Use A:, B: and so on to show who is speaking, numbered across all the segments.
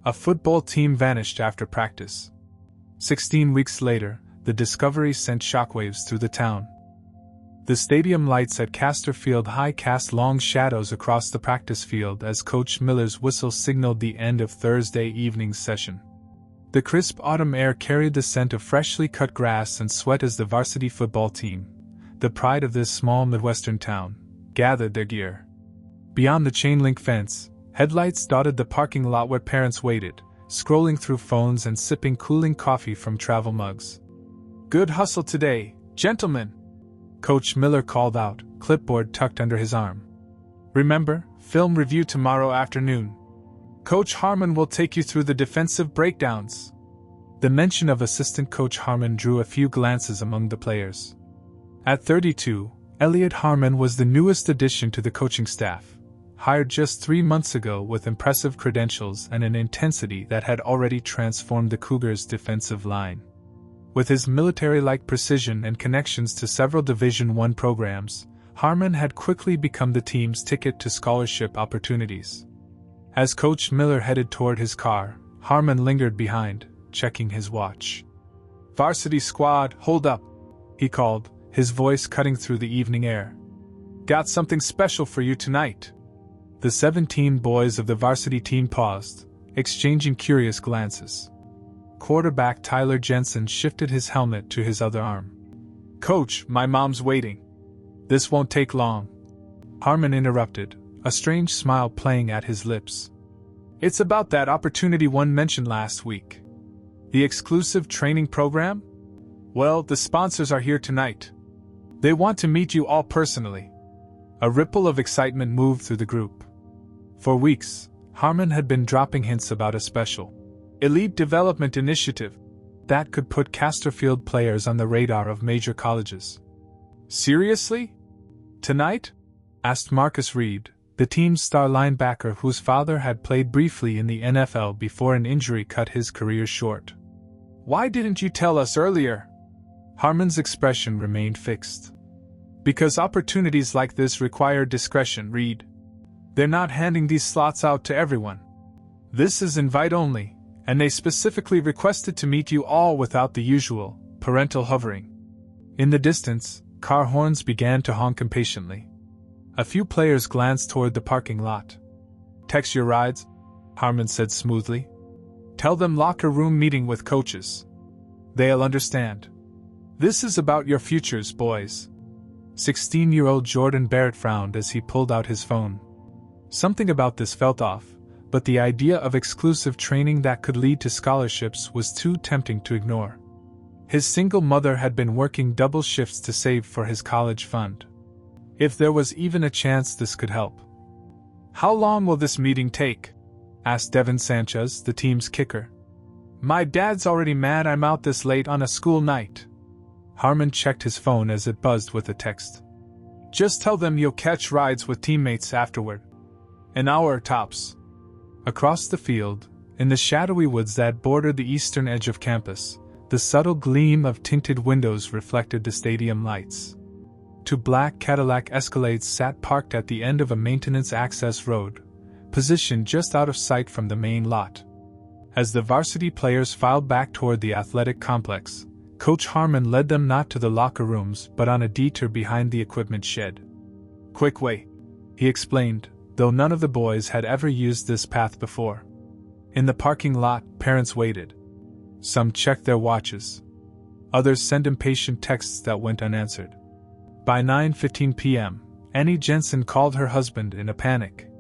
A: A football team vanished after practice. 16 weeks later, the discovery sent shockwaves through the town. The stadium lights at Castor Field High cast long shadows across the practice field as Coach Miller's whistle signaled the end of Thursday evening's session. The crisp autumn air carried the scent of freshly cut grass and sweat as the varsity football team, the pride of this small Midwestern town, gathered their gear. Beyond the chain-link fence, headlights dotted the parking lot where parents waited, scrolling through phones and sipping cooling coffee from travel mugs. "Good hustle today, gentlemen," Coach Miller called out, clipboard tucked under his arm. "Remember, film review tomorrow afternoon. Coach Harmon will take you through the defensive breakdowns." The mention of assistant coach Harmon drew a few glances among the players. At 32, Elliot Harmon was the newest addition to the coaching staff, hired just 3 months ago with impressive credentials and an intensity that had already transformed the Cougars' defensive line. With his military-like precision and connections to several Division I programs, Harmon had quickly become the team's ticket to scholarship opportunities. As Coach Miller headed toward his car, Harmon lingered behind, checking his watch. "Varsity squad, hold up," he called, his voice cutting through the evening air. "Got something special for you tonight." The 17 boys of the varsity team paused, exchanging curious glances. Quarterback Tyler Jensen shifted his helmet to his other arm. "Coach, my mom's waiting. This won't take long." Harmon interrupted, a strange smile playing at his lips. "It's about that opportunity one mentioned last week. The exclusive training program? Well, the sponsors are here tonight. They want to meet you all personally." A ripple of excitement moved through the group. For weeks, Harmon had been dropping hints about a special elite development initiative that could put Castorfield players on the radar of major colleges. "Seriously? Tonight?" asked Marcus Reed, the team's star linebacker whose father had played briefly in the NFL before an injury cut his career short. "Why didn't you tell us earlier?" Harmon's expression remained fixed. "Because opportunities like this require discretion, Reed. They're not handing these slots out to everyone. This is invite only, and they specifically requested to meet you all without the usual parental hovering." In the distance, car horns began to honk impatiently. A few players glanced toward the parking lot. "Text your rides," Harmon said smoothly. "Tell them locker room meeting with coaches. They'll understand. This is about your futures, boys." 16-year-old Jordan Barrett frowned as he pulled out his phone. Something about this felt off, but the idea of exclusive training that could lead to scholarships was too tempting to ignore. His single mother had been working double shifts to save for his college fund. If there was even a chance this could help. "How long will this meeting take?" asked Devin Sanchez, the team's kicker. "My dad's already mad I'm out this late on a school night." Harmon checked his phone as it buzzed with a text. "Just tell them you'll catch rides with teammates afterward. An hour tops." Across the field, in the shadowy woods that bordered the eastern edge of campus, the subtle gleam of tinted windows reflected the stadium lights. 2 black Cadillac Escalades sat parked at the end of a maintenance access road, positioned just out of sight from the main lot. As the varsity players filed back toward the athletic complex, Coach Harmon led them not to the locker rooms but on a detour behind the equipment shed. "Quick way," he explained, though none of the boys had ever used this path before. In the parking lot, parents waited. Some checked their watches. Others sent impatient texts that went unanswered. By 9:15 p.m., Annie Jensen called her husband in a panic.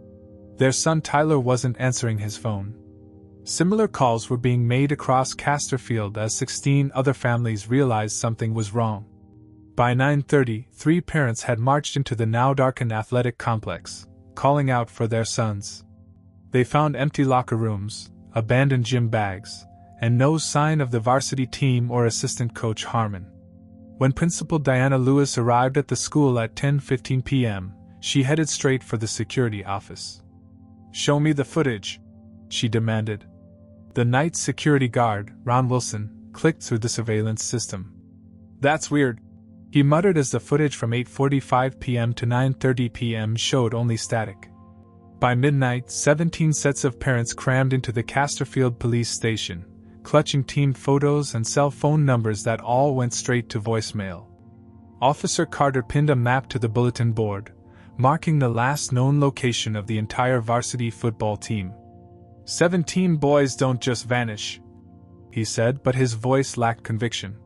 A: Their son Tyler wasn't answering his phone. Similar calls were being made across Castorfield as 16 other families realized something was wrong. By 9:30, 3 parents had marched into the now darkened athletic complex, calling out for their sons. They found empty locker rooms, abandoned gym bags, and no sign of the varsity team or assistant coach Harmon. When Principal Diana Lewis arrived at the school at 10:15 p.m., she headed straight for the security office. "Show me the footage," she demanded. The night security guard, Ron Wilson, clicked through the surveillance system. "That's weird," he muttered as the footage from 8:45 p.m. to 9:30 p.m. showed only static. By midnight, 17 sets of parents crammed into the Casterfield police station, clutching team photos and cell phone numbers that all went straight to voicemail. Officer Carter pinned a map to the bulletin board, marking the last known location of the entire varsity football team. 17 boys don't just vanish, he said, but his voice lacked conviction.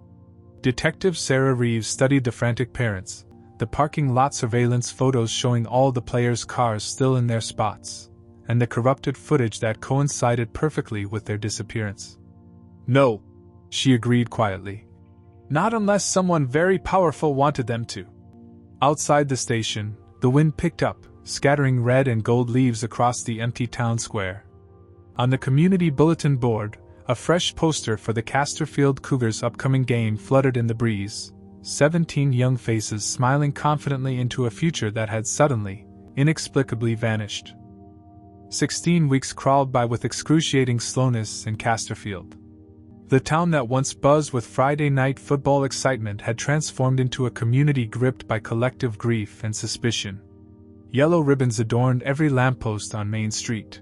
A: Detective Sarah Reeves studied the frantic parents, the parking lot surveillance photos showing all the players' cars still in their spots, and the corrupted footage that coincided perfectly with their disappearance. No, she agreed quietly. Not unless someone very powerful wanted them to. Outside the station, the wind picked up, scattering red and gold leaves across the empty town square. On the community bulletin board, a fresh poster for the Casterfield Cougars' upcoming game fluttered in the breeze, 17 young faces smiling confidently into a future that had suddenly, inexplicably vanished. 16 weeks crawled by with excruciating slowness in Casterfield. The town that once buzzed with Friday night football excitement had transformed into a community gripped by collective grief and suspicion. Yellow ribbons adorned every lamppost on Main Street.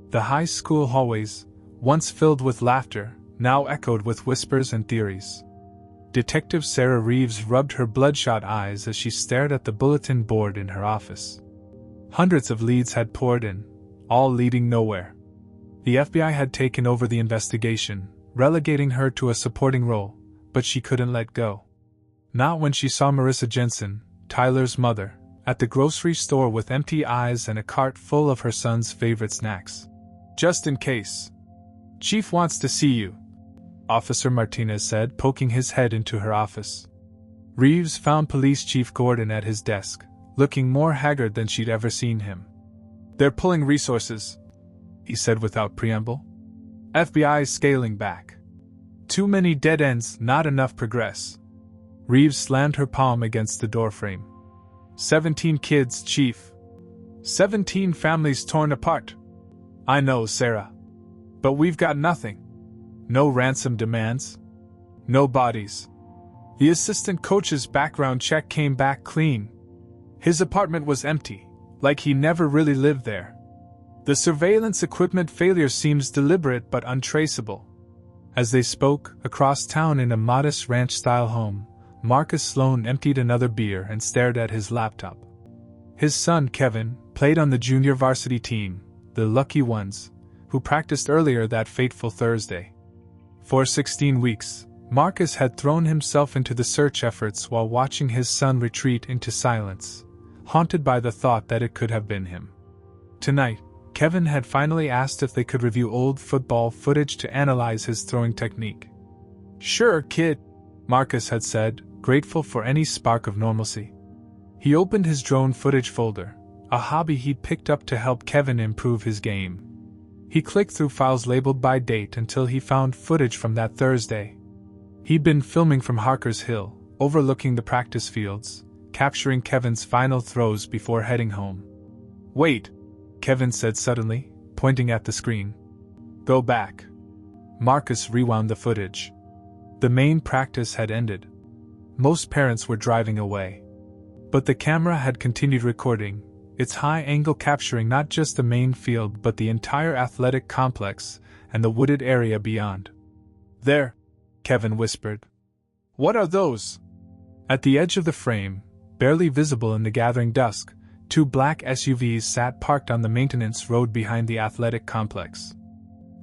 A: The high school hallways, once filled with laughter, now echoed with whispers and theories. Detective Sarah Reeves rubbed her bloodshot eyes as she stared at the bulletin board in her office. Hundreds of leads had poured in, all leading nowhere. The FBI had taken over the investigation, relegating her to a supporting role, but she couldn't let go. Not when she saw Marissa Jensen, Tyler's mother, at the grocery store with empty eyes and a cart full of her son's favorite snacks. Just in case. Chief wants to see you, Officer Martinez said, poking his head into her office. Reeves found Police Chief Gordon at his desk, looking more haggard than she'd ever seen him. They're pulling resources, he said without preamble. FBI's scaling back. Too many dead ends, not enough progress. Reeves slammed her palm against the doorframe. 17 kids, Chief. 17 families torn apart. I know, Sarah. But we've got nothing. No ransom demands. No bodies. The assistant coach's background check came back clean. His apartment was empty, like he never really lived there. The surveillance equipment failure seems deliberate but untraceable. As they spoke, across town in a modest ranch-style home, Marcus Sloan emptied another beer and stared at his laptop. His son, Kevin, played on the junior varsity team, the lucky ones, who practiced earlier that fateful Thursday. For 16 weeks, Marcus had thrown himself into the search efforts while watching his son retreat into silence, haunted by the thought that it could have been him. Tonight, Kevin had finally asked if they could review old football footage to analyze his throwing technique. Sure, kid, Marcus had said, grateful for any spark of normalcy. He opened his drone footage folder, a hobby he'd picked up to help Kevin improve his game. He clicked through files labeled by date until he found footage from that Thursday. He'd been filming from Harker's Hill, overlooking the practice fields, capturing Kevin's final throws before heading home. Wait, Kevin said suddenly, pointing at the screen. Go back. Marcus rewound the footage. The main practice had ended. Most parents were driving away. But the camera had continued recording, its high angle capturing not just the main field but the entire athletic complex and the wooded area beyond. There, Kevin whispered. What are those? At the edge of the frame, barely visible in the gathering dusk, 2 black SUVs sat parked on the maintenance road behind the athletic complex.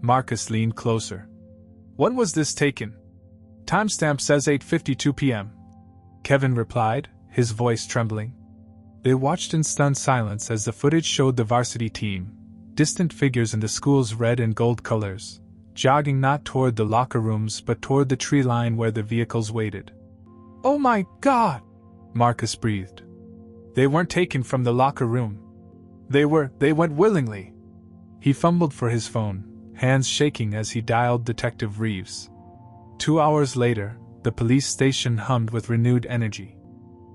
A: Marcus leaned closer. When was this taken? Timestamp says 8:52 p.m. Kevin replied, his voice trembling. They watched in stunned silence as the footage showed the varsity team, distant figures in the school's red and gold colors, jogging not toward the locker rooms but toward the tree line where the vehicles waited. Oh my God! Marcus breathed. They weren't taken from the locker room. They went willingly. He fumbled for his phone, hands shaking as he dialed Detective Reeves. 2 hours later, the police station hummed with renewed energy.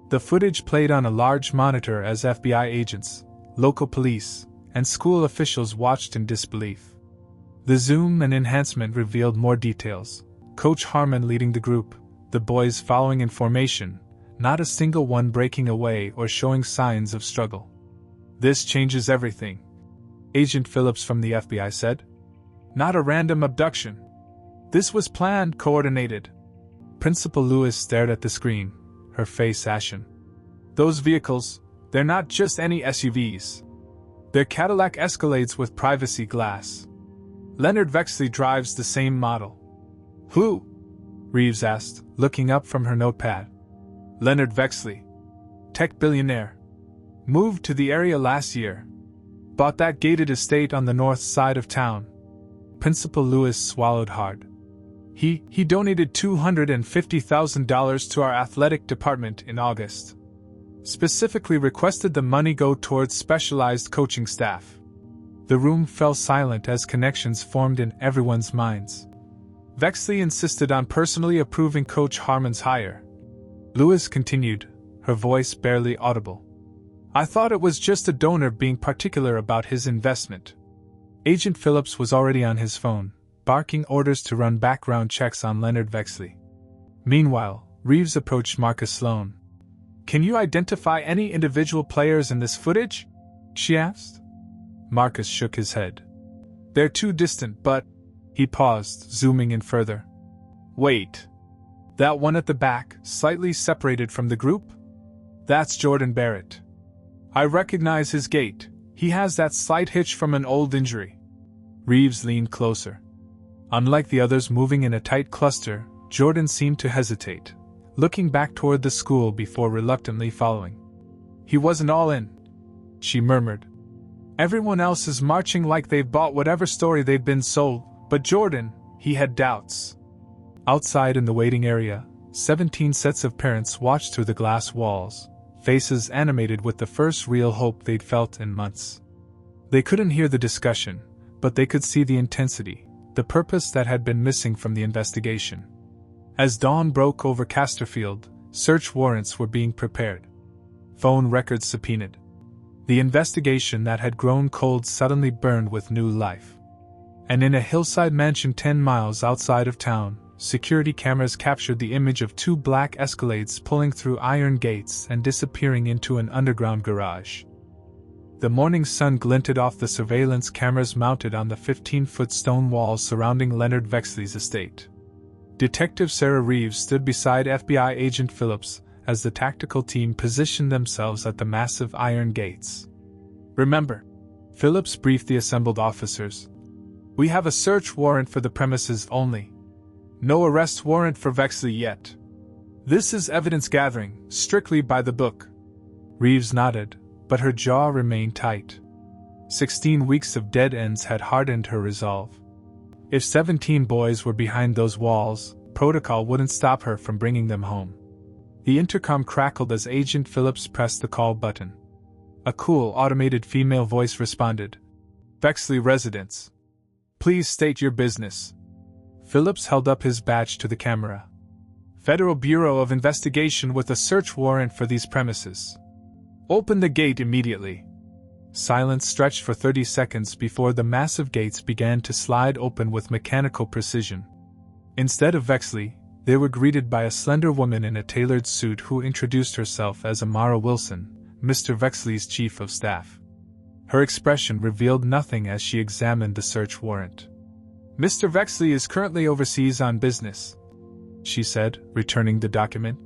A: The footage played on a large monitor as FBI agents, local police, and school officials watched in disbelief. The zoom and enhancement revealed more details. Coach Harmon leading the group, the boys following in formation, not a single one breaking away or showing signs of struggle. This changes everything, Agent Phillips from the FBI said. Not a random abduction. This was planned, coordinated. Principal Lewis stared at the screen, her face ashen. Those vehicles, they're not just any SUVs. They're Cadillac Escalades with privacy glass. Leonard Vexley drives the same model. Who? Reeves asked, looking up from her notepad. Leonard Vexley. Tech billionaire. Moved to the area last year. Bought that gated estate on the north side of town. Principal Lewis swallowed hard. He donated $250,000 to our athletic department in August. Specifically requested the money go towards specialized coaching staff. The room fell silent as connections formed in everyone's minds. Vexley insisted on personally approving Coach Harmon's hire. Lewis continued, her voice barely audible. I thought it was just a donor being particular about his investment. Agent Phillips was already on his phone, barking orders to run background checks on Leonard Vexley. Meanwhile, Reeves approached Marcus Sloan. Can you identify any individual players in this footage? She asked. Marcus shook his head. They're too distant, but... He paused, zooming in further. Wait. That one at the back, slightly separated from the group? That's Jordan Barrett. I recognize his gait. He has that slight hitch from an old injury. Reeves leaned closer. Unlike the others moving in a tight cluster, Jordan seemed to hesitate, looking back toward the school before reluctantly following. He wasn't all in, she murmured. Everyone else is marching like they've bought whatever story they've been sold, but Jordan, he had doubts. Outside in the waiting area, 17 sets of parents watched through the glass walls, faces animated with the first real hope they'd felt in months. They couldn't hear the discussion, but they could see the intensity, the purpose that had been missing from the investigation. As dawn broke over Casterfield, search warrants were being prepared. Phone records subpoenaed. The investigation that had grown cold suddenly burned with new life. And in a hillside mansion 10 miles outside of town, security cameras captured the image of 2 black Escalades pulling through iron gates and disappearing into an underground garage. The morning sun glinted off the surveillance cameras mounted on the 15-foot stone walls surrounding Leonard Vexley's estate. Detective Sarah Reeves stood beside FBI Agent Phillips as the tactical team positioned themselves at the massive iron gates. Remember, Phillips briefed the assembled officers. We have a search warrant for the premises only. No arrest warrant for Vexley yet. This is evidence gathering, strictly by the book. Reeves nodded, but her jaw remained tight. 16 weeks of dead ends had hardened her resolve. If 17 boys were behind those walls, protocol wouldn't stop her from bringing them home. The intercom crackled as Agent Phillips pressed the call button. A cool, automated female voice responded. Vexley residence. Please state your business. Phillips held up his badge to the camera. Federal Bureau of Investigation with a search warrant for these premises. Open the gate immediately. Silence stretched for 30 seconds before the massive gates began to slide open with mechanical precision. Instead of Vexley, they were greeted by a slender woman in a tailored suit who introduced herself as Amara Wilson, Mr. Vexley's chief of staff. Her expression revealed nothing as she examined the search warrant. Mr. Vexley is currently overseas on business, she said, returning the document.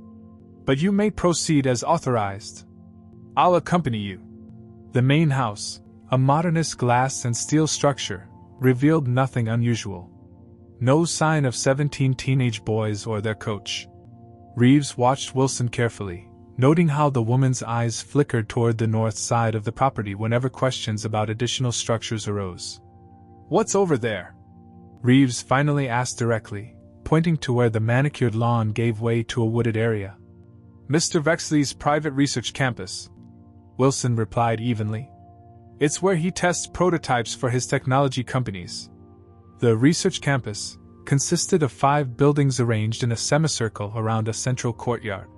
A: But you may proceed as authorized. I'll accompany you. The main house, a modernist glass and steel structure, revealed nothing unusual. No sign of 17 teenage boys or their coach. Reeves watched Wilson carefully, noting how the woman's eyes flickered toward the north side of the property whenever questions about additional structures arose. What's over there? Reeves finally asked directly, pointing to where the manicured lawn gave way to a wooded area. Mr. Vexley's private research campus, Wilson replied evenly. It's where he tests prototypes for his technology companies. The research campus consisted of 5 buildings arranged in a semicircle around a central courtyard.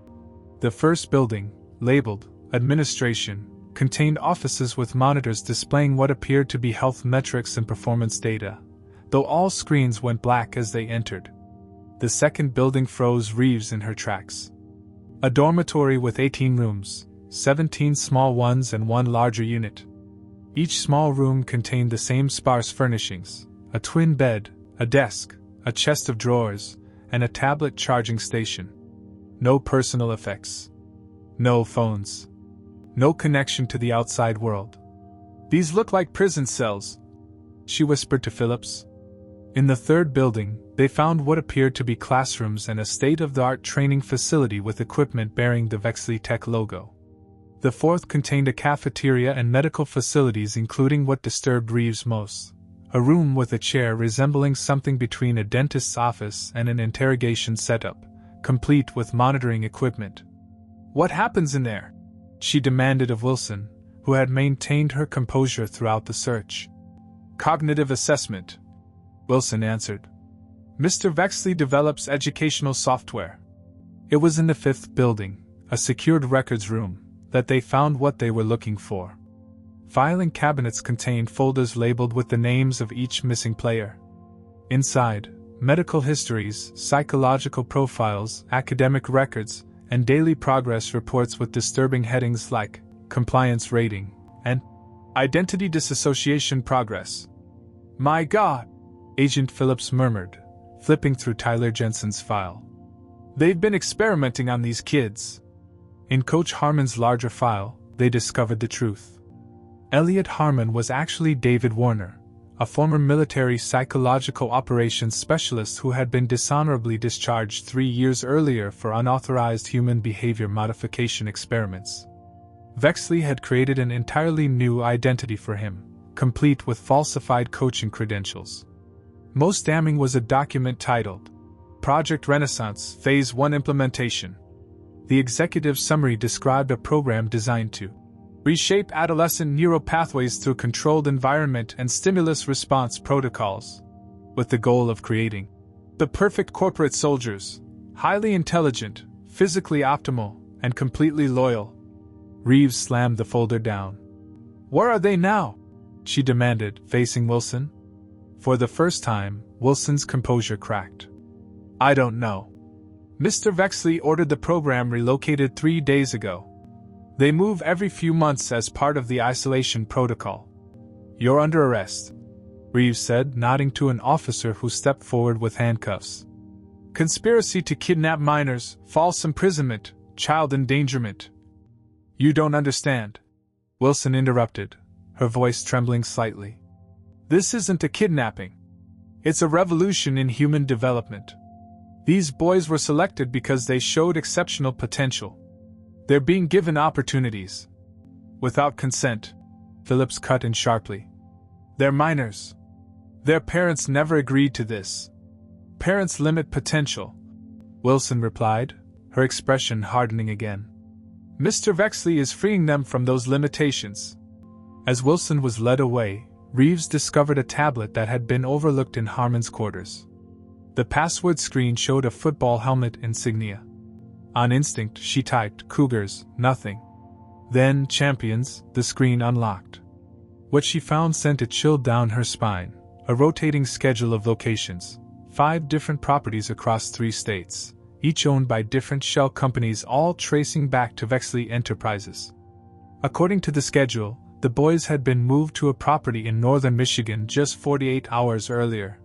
A: The first building, labeled Administration, contained offices with monitors displaying what appeared to be health metrics and performance data, though all screens went black as they entered. The second building froze Reeves in her tracks. A dormitory with 18 rooms, 17 small ones and 1 larger unit. Each small room contained the same sparse furnishings: a twin bed, a desk, a chest of drawers, and a tablet charging station. No personal effects. No phones. No connection to the outside world. "These look like prison cells," she whispered to Phillips. In the third building, they found what appeared to be classrooms and a state-of-the-art training facility with equipment bearing the Vexley Tech logo. The fourth contained a cafeteria and medical facilities, including what disturbed Reeves most: a room with a chair resembling something between a dentist's office and an interrogation setup, complete with monitoring equipment. "What happens in there?" she demanded of Wilson, who had maintained her composure throughout the search. "Cognitive assessment," Wilson answered. "Mr. Vexley develops educational software." It was in the fifth building, a secured records room, that they found what they were looking for. Filing cabinets contained folders labeled with the names of each missing player. Inside, medical histories, psychological profiles, academic records, and daily progress reports with disturbing headings like compliance rating and identity disassociation progress. "My God," Agent Phillips murmured, flipping through Tyler Jensen's file. "They've been experimenting on these kids." In Coach Harmon's larger file, they discovered the truth. Elliot Harmon was actually David Warner, a former military psychological operations specialist who had been dishonorably discharged 3 years earlier for unauthorized human behavior modification experiments. Vexley had created an entirely new identity for him, complete with falsified coaching credentials. Most damning was a document titled Project Renaissance Phase 1 Implementation. The executive summary described a program designed to reshape adolescent neural pathways through controlled environment and stimulus response protocols, with the goal of creating the perfect corporate soldiers, highly intelligent, physically optimal, and completely loyal. Reeves slammed the folder down. "Where are they now?" she demanded, facing Wilson. For the first time, Wilson's composure cracked. "I don't know. Mr. Vexley ordered the program relocated 3 days ago. They move every few months as part of the isolation protocol. You're under arrest," Reeves said, nodding to an officer who stepped forward with handcuffs. "Conspiracy to kidnap minors, false imprisonment, child endangerment." "You don't understand," Wilson interrupted, her voice trembling slightly. "This isn't a kidnapping. It's a revolution in human development. These boys were selected because they showed exceptional potential. They're being given opportunities. Without consent," Phillips cut in sharply. "They're minors. Their parents never agreed to this. Parents limit potential," Wilson replied, her expression hardening again. "Mr. Vexley is freeing them from those limitations." As Wilson was led away, Reeves discovered a tablet that had been overlooked in Harmon's quarters. The password screen showed a football helmet insignia. On instinct, she typed, "Cougars, nothing." Then, "Champions," the screen unlocked. What she found sent a chill down her spine: a rotating schedule of locations, 5 different properties across 3 states, each owned by different shell companies, all tracing back to Vexley Enterprises. According to the schedule, the boys had been moved to a property in northern Michigan just 48 hours earlier.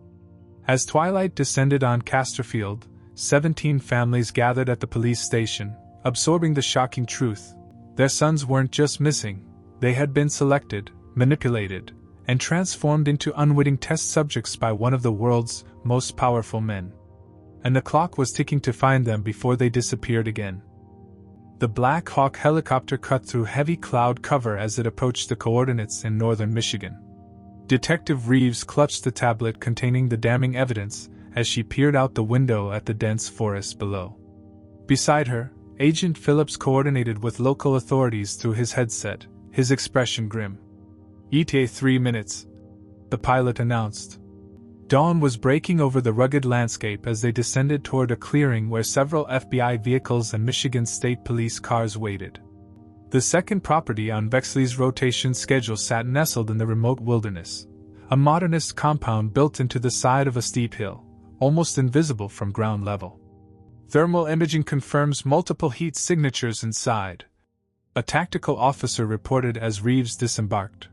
A: As twilight descended on Casterfield, 17 families gathered at the police station, absorbing the shocking truth. Their sons weren't just missing, they had been selected, manipulated, and transformed into unwitting test subjects by one of the world's most powerful men. And the clock was ticking to find them before they disappeared again. The Black Hawk helicopter cut through heavy cloud cover as it approached the coordinates in northern Michigan. Detective Reeves clutched the tablet containing the damning evidence as she peered out the window at the dense forest below. Beside her, Agent Phillips coordinated with local authorities through his headset, his expression grim. "ETA 3 minutes," the pilot announced. Dawn was breaking over the rugged landscape as they descended toward a clearing where several FBI vehicles and Michigan State Police cars waited. The second property on Vexley's rotation schedule sat nestled in the remote wilderness, a modernist compound built into the side of a steep hill, almost invisible from ground level. "Thermal imaging confirms multiple heat signatures inside," a tactical officer reported as Reeves disembarked.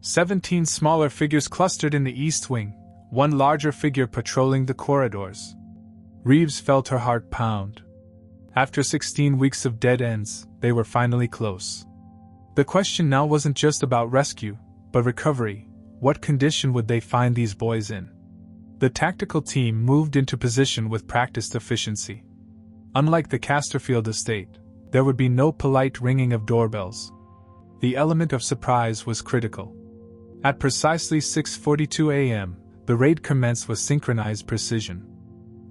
A: 17 smaller figures clustered in the east wing, one larger figure patrolling the corridors. Reeves felt her heart pound. After 16 weeks of dead ends, they were finally close. The question now wasn't just about rescue, but recovery. What condition would they find these boys in? The tactical team moved into position with practiced efficiency. Unlike the Casterfield estate, there would be no polite ringing of doorbells. The element of surprise was critical. At precisely 6:42 a.m., the raid commenced with synchronized precision.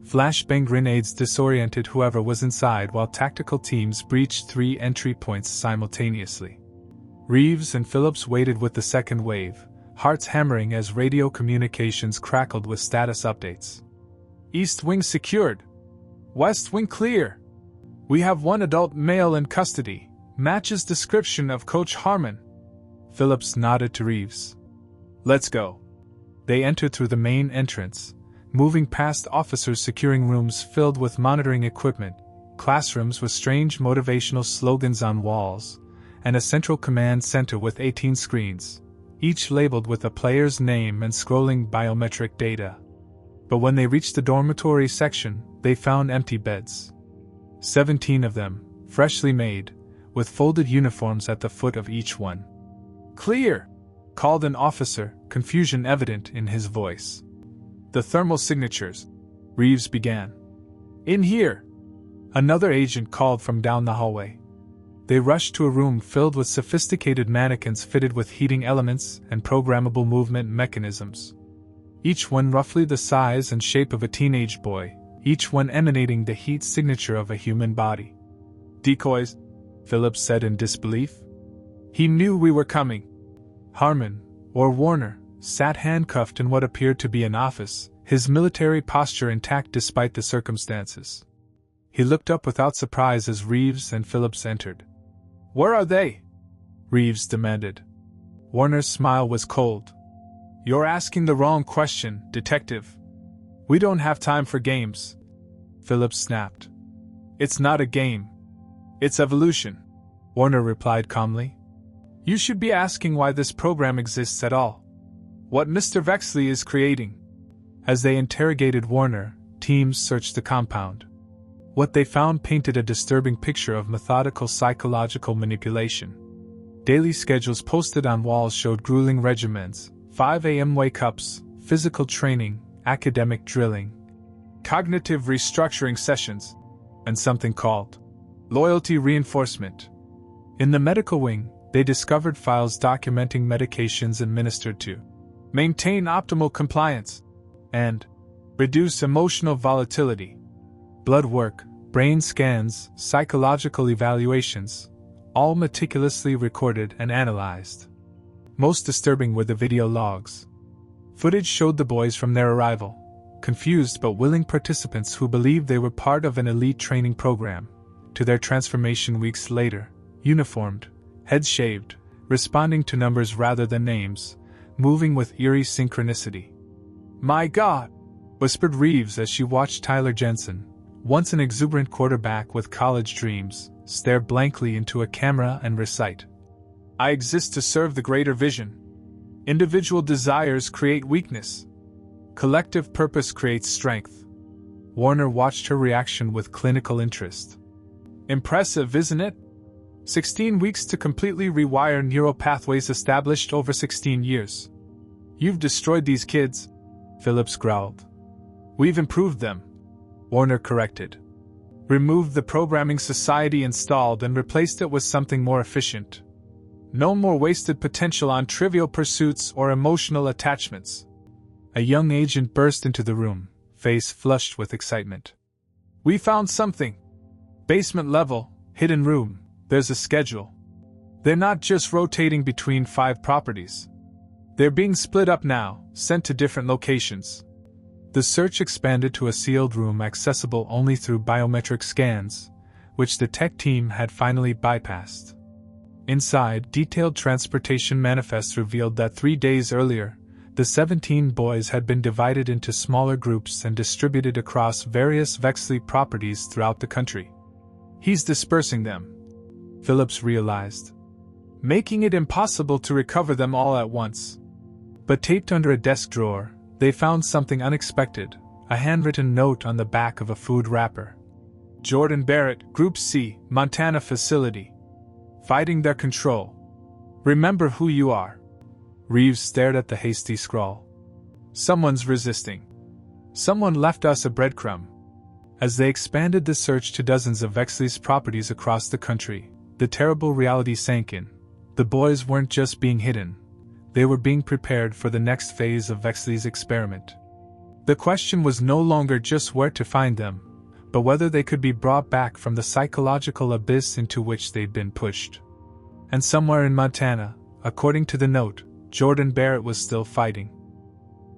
A: Flashbang grenades disoriented whoever was inside while tactical teams breached 3 entry points simultaneously. Reeves and Phillips waited with the second wave, hearts hammering as radio communications crackled with status updates. East wing secured. West wing clear. We have one adult male in custody. Matches description of Coach Harmon. Phillips nodded to Reeves. Let's go. They entered through the main entrance, moving past officers securing rooms filled with monitoring equipment, classrooms with strange motivational slogans on walls, and a central command center with 18 screens, each labeled with a player's name and scrolling biometric data. But when they reached the dormitory section, they found empty beds. 17 of them, freshly made, with folded uniforms at the foot of each one. "Clear!" called an officer, confusion evident in his voice. "The thermal signatures," Reeves began. "In here!" Another agent called from down the hallway. They rushed to a room filled with sophisticated mannequins fitted with heating elements and programmable movement mechanisms. Each one roughly the size and shape of a teenage boy, each one emanating the heat signature of a human body. "Decoys," Phillips said in disbelief. "He knew we were coming." Harmon, or Warner, sat handcuffed in what appeared to be an office, his military posture intact despite the circumstances. He looked up without surprise as Reeves and Phillips entered. "Where are they?" Reeves demanded. Warner's smile was cold. "You're asking the wrong question, detective. We don't have time for games," Phillips snapped. "It's not a game. It's evolution," Warner replied calmly. "You should be asking why this program exists at all. What Mr. Vexley is creating." As they interrogated Warner, teams searched the compound. What they found painted a disturbing picture of methodical psychological manipulation. Daily schedules posted on walls showed grueling regimens, 5 a.m. wake-ups, physical training, academic drilling, cognitive restructuring sessions, and something called loyalty reinforcement. In the medical wing, they discovered files documenting medications administered to maintain optimal compliance and reduce emotional volatility. Blood work, brain scans, psychological evaluations, all meticulously recorded and analyzed. Most disturbing were the video logs. Footage showed the boys from their arrival, confused but willing participants who believed they were part of an elite training program, to their transformation weeks later, uniformed, heads shaved, responding to numbers rather than names, moving with eerie synchronicity. "My God!" whispered Reeves as she watched Tyler Jensen, once an exuberant quarterback with college dreams, stare blankly into a camera and recite, "I exist to serve the greater vision. Individual desires create weakness. Collective purpose creates strength." Warner watched her reaction with clinical interest. "Impressive, isn't it? 16 weeks to completely rewire neural pathways established over 16 years. You've destroyed these kids," Phillips growled. "We've improved them," Warner corrected. "Removed the programming society installed and replaced it with something more efficient. No more wasted potential on trivial pursuits or emotional attachments." A young agent burst into the room, face flushed with excitement. "We found something. Basement level, hidden room, there's a schedule. They're not just rotating between 5 properties. They're being split up now, sent to different locations." The search expanded to a sealed room accessible only through biometric scans, which the tech team had finally bypassed. Inside, detailed transportation manifests revealed that 3 days earlier, the 17 boys had been divided into smaller groups and distributed across various Vexley properties throughout the country. "He's dispersing them," Phillips realized. making it impossible to recover them all at once. But taped under a desk drawer, they found something unexpected, a handwritten note on the back of a food wrapper. Jordan Barrett, Group C, Montana Facility. Fighting their control. Remember who you are. Reeves stared at the hasty scrawl. Someone's resisting. Someone left us a breadcrumb. As they expanded the search to dozens of Vexley's properties across the country, the terrible reality sank in. The boys weren't just being hidden. They were being prepared for the next phase of Vexley's experiment. The question was no longer just where to find them, but whether they could be brought back from the psychological abyss into which they'd been pushed. And somewhere in Montana, according to the note, Jordan Barrett was still fighting.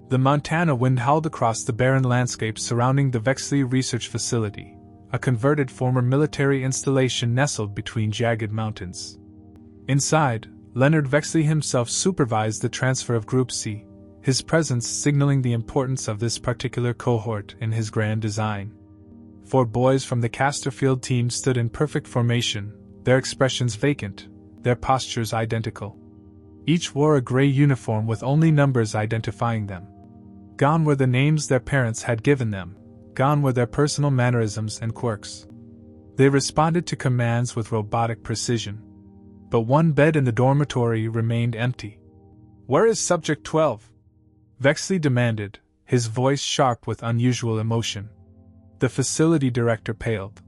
A: The Montana wind howled across the barren landscape surrounding the Vexley Research Facility, a converted former military installation nestled between jagged mountains. Inside, Leonard Vexley himself supervised the transfer of Group C, his presence signaling the importance of this particular cohort in his grand design. 4 boys from the Casterfield team stood in perfect formation, their expressions vacant, their postures identical. Each wore a gray uniform with only numbers identifying them. Gone were the names their parents had given them, gone were their personal mannerisms and quirks. They responded to commands with robotic precision. But one bed in the dormitory remained empty. "Where is Subject 12? Vexley demanded, his voice sharp with unusual emotion. The facility director paled.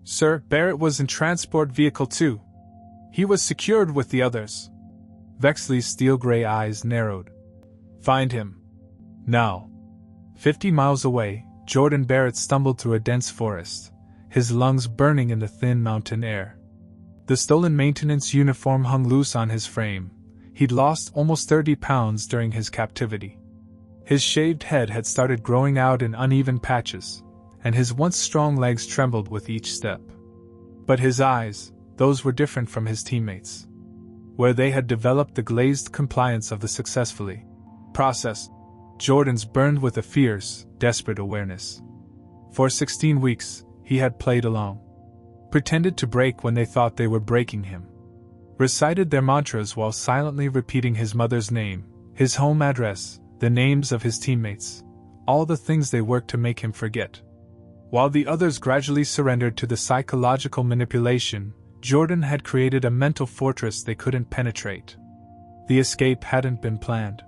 A: "Sir, Barrett was in Transport Vehicle 2. He was secured with the others." Vexley's steel-gray eyes narrowed. "Find him. Now." 50 miles away, Jordan Barrett stumbled through a dense forest, his lungs burning in the thin mountain air. The stolen maintenance uniform hung loose on his frame. He'd lost almost 30 pounds during his captivity. His shaved head had started growing out in uneven patches, and his once strong legs trembled with each step. But his eyes, those were different from his teammates. Where they had developed the glazed compliance of the successfully process, Jordan's burned with a fierce, desperate awareness. For 16 weeks, he had played along. Pretended to break when they thought they were breaking him. Recited their mantras while silently repeating his mother's name, his home address, the names of his teammates, all the things they worked to make him forget. While the others gradually surrendered to the psychological manipulation, Jordan had created a mental fortress they couldn't penetrate. The escape hadn't been planned.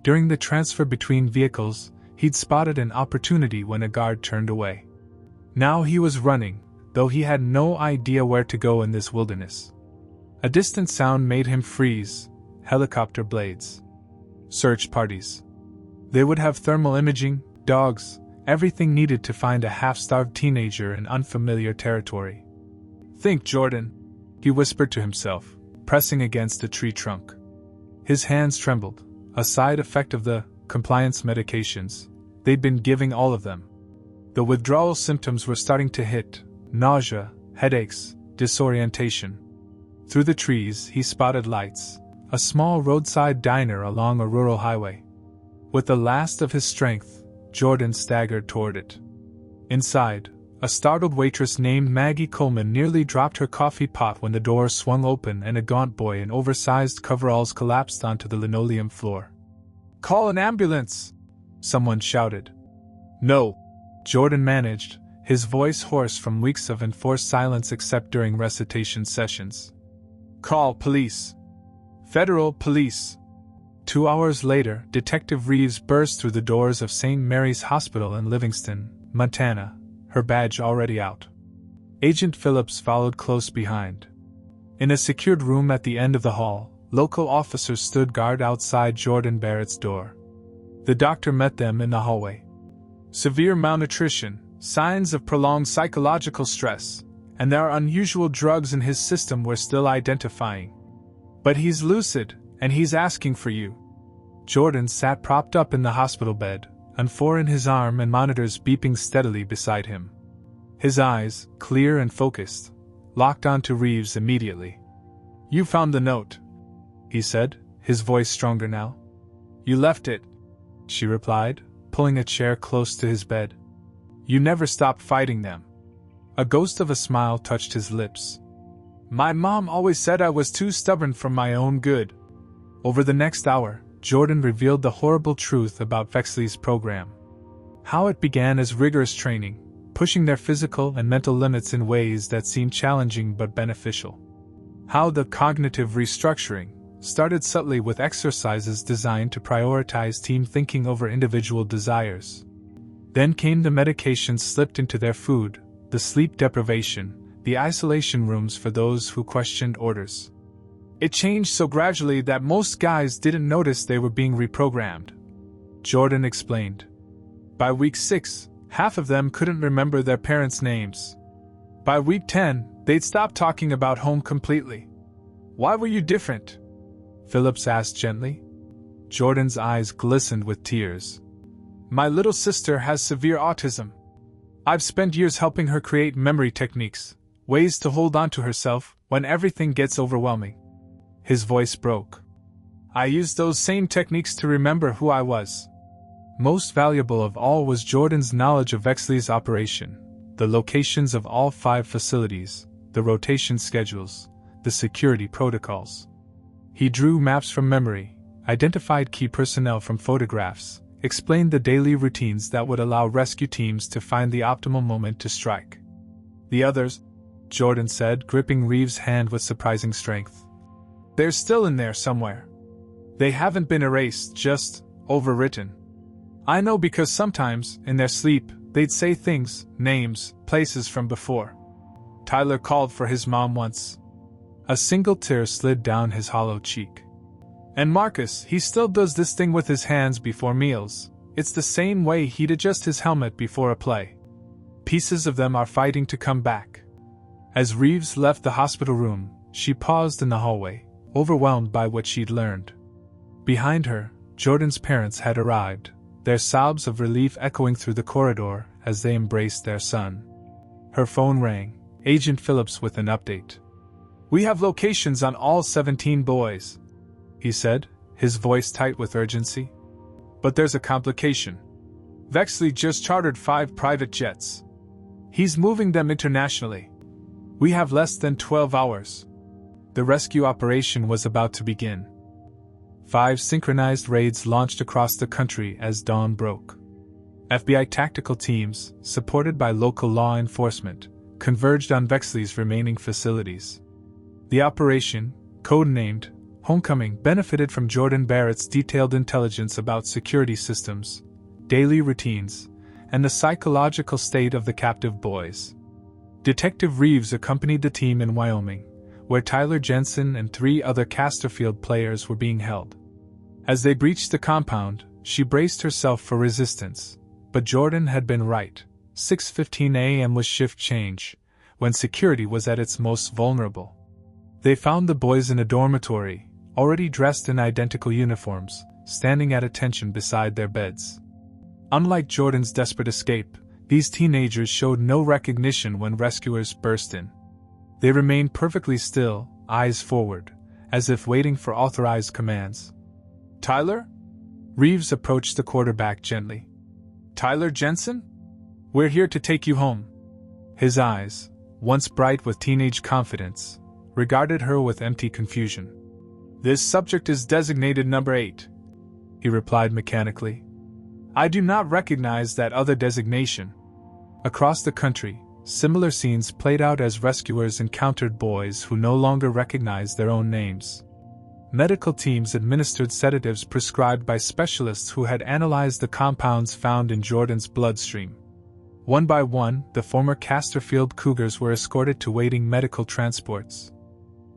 A: During the transfer between vehicles, he'd spotted an opportunity when a guard turned away. Now he was running, though he had no idea where to go in this wilderness. A distant sound made him freeze. Helicopter blades. Search parties. They would have thermal imaging, dogs, everything needed to find a half-starved teenager in unfamiliar territory. "Think, Jordan," he whispered to himself, pressing against a tree trunk. His hands trembled, a side effect of the compliance medications they'd been giving all of them. The withdrawal symptoms were starting to hit. Nausea, headaches, disorientation. Through the trees he spotted lights, a small roadside diner along a rural highway. With the last of his strength, Jordan staggered toward it. Inside, a startled waitress named Maggie Coleman nearly dropped her coffee pot when the door swung open and a gaunt boy in oversized coveralls collapsed onto the linoleum floor. "Call an ambulance!" someone shouted. "No," Jordan managed, his voice hoarse from weeks of enforced silence except during recitation sessions. "Call police. Federal police." 2 hours later, Detective Reeves burst through the doors of St. Mary's Hospital in Livingston, Montana, her badge already out. Agent Phillips followed close behind. In a secured room at the end of the hall, local officers stood guard outside Jordan Barrett's door. The doctor met them in the hallway. "Severe malnutrition, signs of prolonged psychological stress, and there are unusual drugs in his system we're still identifying. But he's lucid, and he's asking for you." Jordan sat propped up in the hospital bed, an IV in his arm and monitors beeping steadily beside him. His eyes, clear and focused, locked onto Reeves immediately. "You found the note," he said, his voice stronger now. "You left it," she replied, pulling a chair close to his bed. "You never stopped fighting them." A ghost of a smile touched his lips. My mom always said I was too stubborn for my own good. Over the next hour, Jordan revealed the horrible truth about Vexley's program. How it began as rigorous training, pushing their physical and mental limits in ways that seemed challenging but beneficial. How the cognitive restructuring started subtly with exercises designed to prioritize team thinking over individual desires. Then came the medications slipped into their food, the sleep deprivation, the isolation rooms for those who questioned orders. It changed so gradually that most guys didn't notice they were being reprogrammed. Jordan explained. By week 6, half of them couldn't remember their parents' names. By week 10, they'd stopped talking about home completely. Why were you different? Phillips asked gently. Jordan's eyes glistened with tears. My little sister has severe autism. I've spent years helping her create memory techniques, ways to hold on to herself when everything gets overwhelming. His voice broke. I used those same techniques to remember who I was. Most valuable of all was Jordan's knowledge of Vexley's operation, the locations of all 5 facilities, the rotation schedules, the security protocols. He drew maps from memory, identified key personnel from photographs, explained the daily routines that would allow rescue teams to find the optimal moment to strike. The others, Jordan said, gripping Reeves' hand with surprising strength. They're still in there somewhere. They haven't been erased, just overwritten. I know because sometimes, in their sleep, they'd say things, names, places from before. Tyler called for his mom once. A single tear slid down his hollow cheek. And Marcus, he still does this thing with his hands before meals. It's the same way he'd adjust his helmet before a play. Pieces of them are fighting to come back. As Reeves left the hospital room, she paused in the hallway, overwhelmed by what she'd learned. Behind her, Jordan's parents had arrived, their sobs of relief echoing through the corridor as they embraced their son. Her phone rang, Agent Phillips with an update. We have locations on all 17 boys, he said, his voice tight with urgency. But there's a complication. Vexley just chartered 5 private jets. He's moving them internationally. We have less than 12 hours. The rescue operation was about to begin. 5 synchronized raids launched across the country as dawn broke. FBI tactical teams, supported by local law enforcement, converged on Vexley's remaining facilities. The operation, codenamed Homecoming, benefited from Jordan Barrett's detailed intelligence about security systems, daily routines, and the psychological state of the captive boys. Detective Reeves accompanied the team in Wyoming, where Tyler Jensen and 3 other Casterfield players were being held. As they breached the compound, she braced herself for resistance, but Jordan had been right. 6:15 a.m. was shift change, when security was at its most vulnerable. They found the boys in a dormitory, already dressed in identical uniforms, standing at attention beside their beds. Unlike Jordan's desperate escape, these teenagers showed no recognition when rescuers burst in. They remained perfectly still, eyes forward, as if waiting for authorized commands. Tyler? Reeves approached the quarterback gently. Tyler Jensen? We're here to take you home. His eyes, once bright with teenage confidence, regarded her with empty confusion. This subject is designated number 8, he replied mechanically. I do not recognize that other designation. Across the country, similar scenes played out as rescuers encountered boys who no longer recognized their own names. Medical teams administered sedatives prescribed by specialists who had analyzed the compounds found in Jordan's bloodstream. One by one, the former Casterfield Cougars were escorted to waiting medical transports.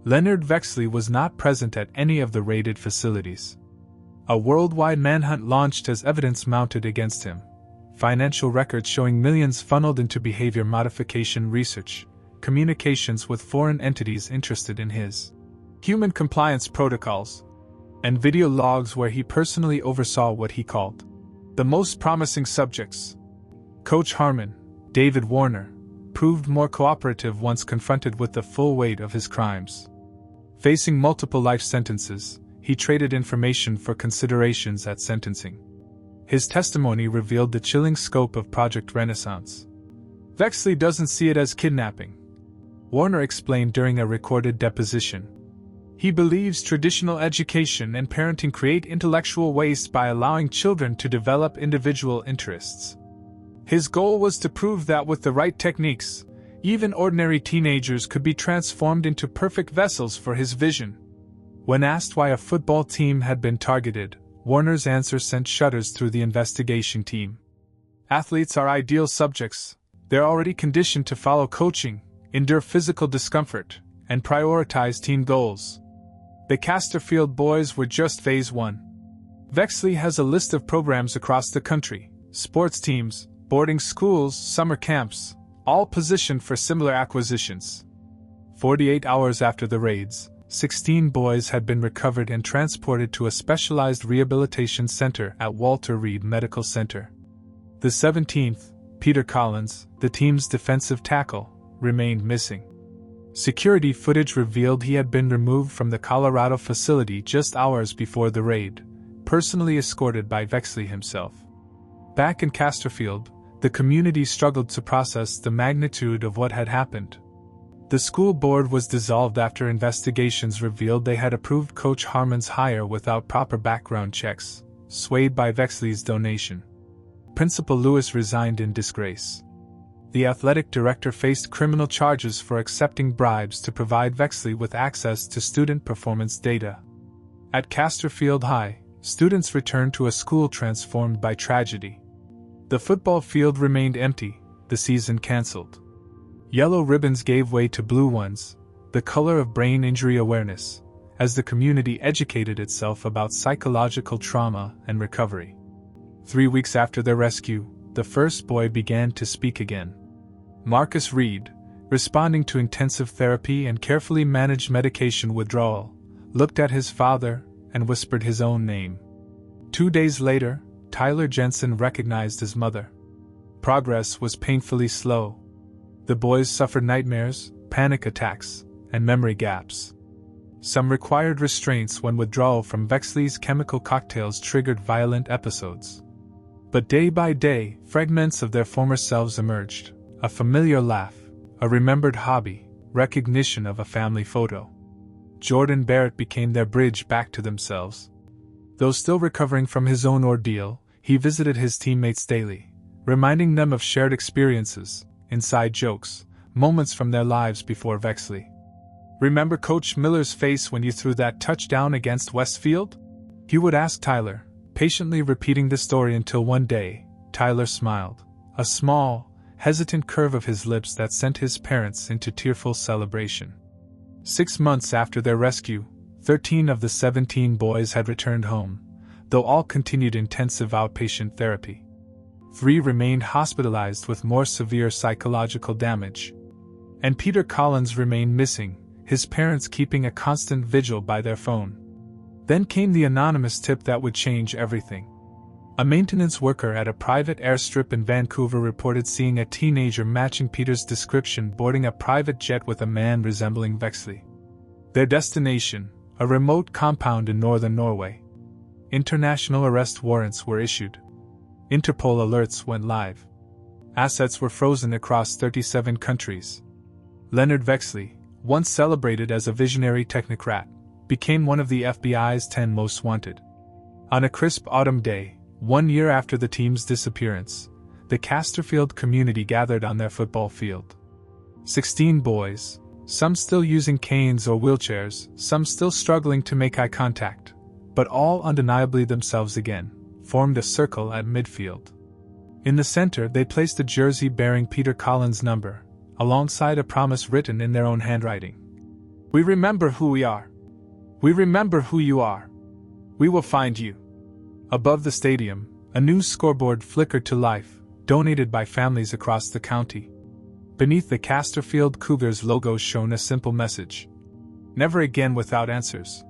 A: Leonard Vexley was not present at any of the raided facilities. A worldwide manhunt launched as evidence mounted against him, financial records showing millions funneled into behavior modification research, communications with foreign entities interested in his human compliance protocols, and video logs where he personally oversaw what he called the most promising subjects. Coach Harmon, David Warner, proved more cooperative once confronted with the full weight of his crimes. Facing multiple life sentences, he traded information for considerations at sentencing. His testimony revealed the chilling scope of Project Renaissance. Vexley doesn't see it as kidnapping. Warner explained during a recorded deposition. He believes traditional education and parenting create intellectual waste by allowing children to develop individual interests. His goal was to prove that with the right techniques, even ordinary teenagers could be transformed into perfect vessels for his vision. When asked why a football team had been targeted, Warner's answer sent shudders through the investigation team. Athletes are ideal subjects. They're already conditioned to follow coaching, endure physical discomfort, and prioritize team goals. The Casterfield boys were just phase 1. Vexley has a list of programs across the country: sports teams, boarding schools, summer camps, all positioned for similar acquisitions. 48 hours after the raids, 16 boys had been recovered and transported to a specialized rehabilitation center at Walter Reed Medical Center. The 17th, Peter Collins, the team's defensive tackle, remained missing. Security footage revealed he had been removed from the Colorado facility just hours before the raid, personally escorted by Vexley himself. Back in Casterfield, the community struggled to process the magnitude of what had happened. The school board was dissolved after investigations revealed they had approved Coach Harmon's hire without proper background checks, swayed by Vexley's donation. Principal Lewis resigned in disgrace. The athletic director faced criminal charges for accepting bribes to provide Vexley with access to student performance data. At Casterfield High, students returned to a school transformed by tragedy. The football field remained empty, the season cancelled. Yellow ribbons gave way to blue ones, the color of brain injury awareness, as the community educated itself about psychological trauma and recovery. 3 weeks after their rescue, the first boy began to speak again. Marcus Reed, responding to intensive therapy and carefully managed medication withdrawal, looked at his father and whispered his own name. 2 days later, Tyler Jensen recognized his mother. Progress was painfully slow. The boys suffered nightmares, panic attacks, and memory gaps. Some required restraints when withdrawal from Vexley's chemical cocktails triggered violent episodes. But day by day, fragments of their former selves emerged: a familiar laugh, a remembered hobby, recognition of a family photo. Jordan Barrett became their bridge back to themselves. Though still recovering from his own ordeal, he visited his teammates daily, reminding them of shared experiences, inside jokes, moments from their lives before Vexley. "Remember Coach Miller's face when you threw that touchdown against Westfield?" He would ask Tyler, patiently repeating the story until one day, Tyler smiled, a small, hesitant curve of his lips that sent his parents into tearful celebration. 6 months after their rescue, 13 of the 17 boys had returned home, though all continued intensive outpatient therapy. 3 remained hospitalized with more severe psychological damage. And Peter Collins remained missing, his parents keeping a constant vigil by their phone. Then came the anonymous tip that would change everything. A maintenance worker at a private airstrip in Vancouver reported seeing a teenager matching Peter's description boarding a private jet with a man resembling Vexley. Their destination, a remote compound in northern Norway. International arrest warrants were issued. Interpol alerts went live. Assets were frozen across 37 countries. Leonard Vexley, once celebrated as a visionary technocrat, became one of the FBI's 10 most wanted. On a crisp autumn day, 1 year after the team's disappearance, the Casterfield community gathered on their football field. 16 boys, some still using canes or wheelchairs, some still struggling to make eye contact, but all undeniably themselves again, formed a circle at midfield. In the center, they placed a jersey bearing Peter Collins' number, alongside a promise written in their own handwriting. "We remember who we are. We remember who you are. We will find you." Above the stadium, a new scoreboard flickered to life, donated by families across the county. Beneath the Casterfield Cougars logo shone a simple message: "Never again without answers."